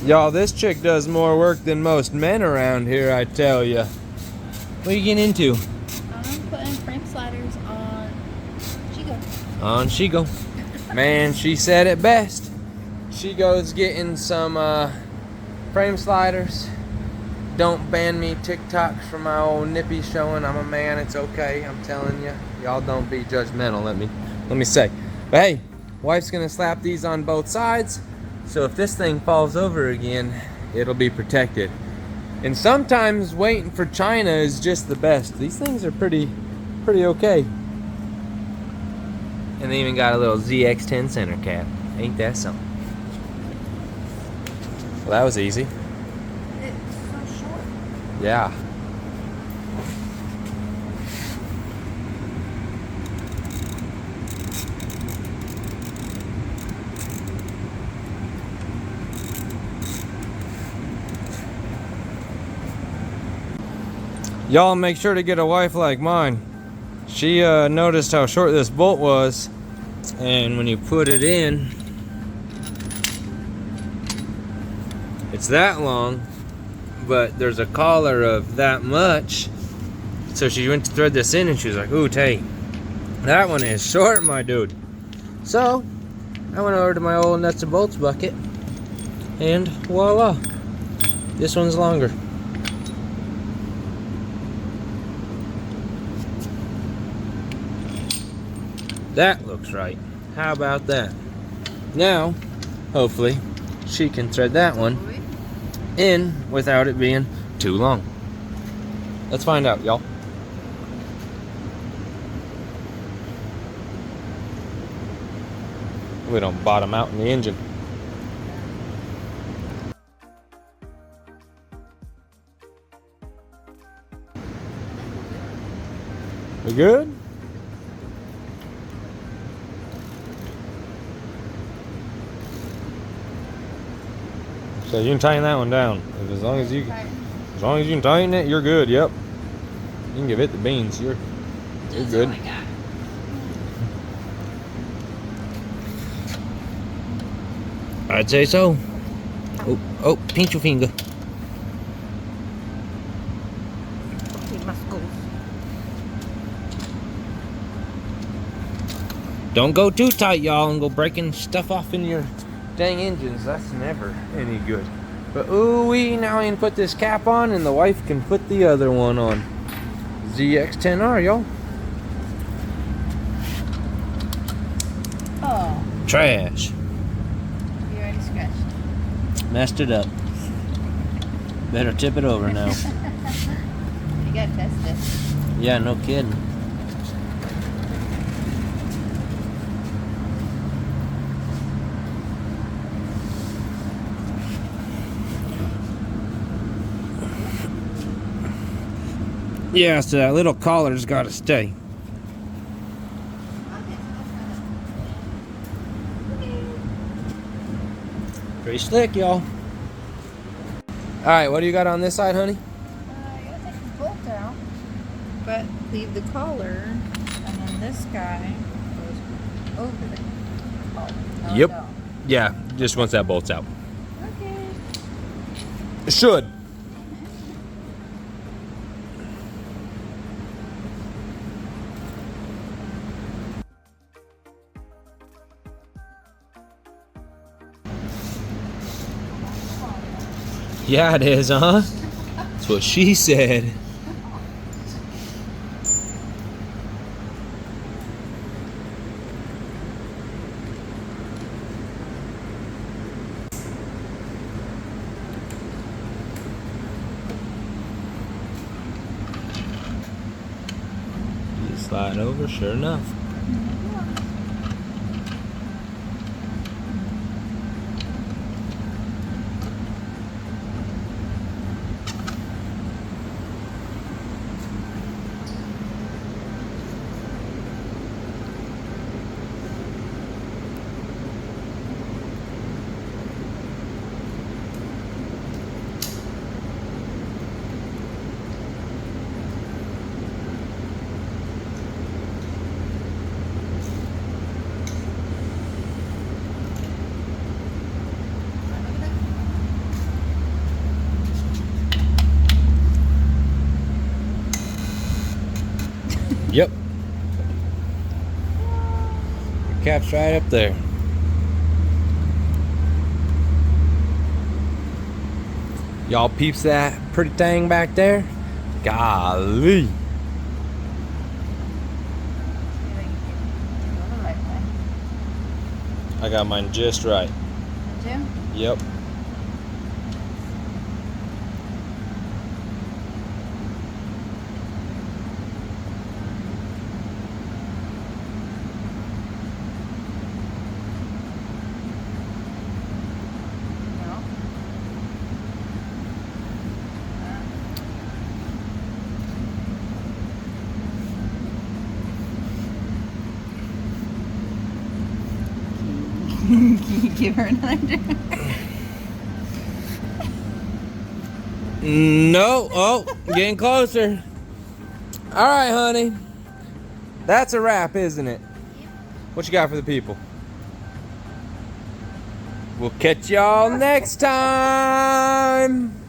Y'all, this chick does more work than most men around here, I tell ya. What are you getting into? I'm putting frame sliders on Shigo. On Shigo. Man, she said it best. Shigo's getting some frame sliders. Don't ban me TikToks for my old nippy showing. I'm a man, it's okay. I'm telling you. Y'all don't be judgmental, let me say. But hey, wife's gonna slap these on both sides. So if this thing falls over again, it'll be protected. And sometimes waiting for China is just the best. These things are pretty okay. And they even got a little ZX10 center cap. Ain't that something? Well, that was easy. It's so short. Yeah. Y'all make sure to get a wife like mine. She noticed how short this bolt was, and when you put it in, it's that long, but there's a collar of that much. So she went to thread this in and she was like, ooh, Tay, that one is short, my dude. So I went over to my old nuts and bolts bucket, and voila, this one's longer. That looks right. How about that? Now, hopefully, she can thread that one in without it being too long. Let's find out, y'all. We don't bottom out in the engine. We good? So you can tighten that one down. As long as you can tighten it, you're good. Yep. You can give it the beans. You're good. I'd say so. Oh, pinch your finger. Don't go too tight, y'all, and go breaking stuff off in your dang engines. That's never any good. But ooh-wee, now I can put this cap on and the wife can put the other one on. ZX10R, y'all. Oh. Trash. You already scratched. Messed it up. Better tip it over now. You gotta test it. Yeah, no kidding. Yeah, so that little collar's got to stay. Pretty slick, y'all. Alright, what do you got on this side, honey? You gotta take the bolt out, but leave the collar, and then this guy goes over the collar. Yep. Yeah, just once that bolt's out. Okay. It should. Yeah, it is, huh? That's what she said. You slide over, sure enough. Yep. The cap's right up there. Y'all peeps that pretty thing back there? Golly. I got mine just right. Jim? Yep. No. Can you give her another drink? No. Oh, getting closer. All right, honey. That's a wrap, isn't it? What you got for the people? We'll catch y'all next time.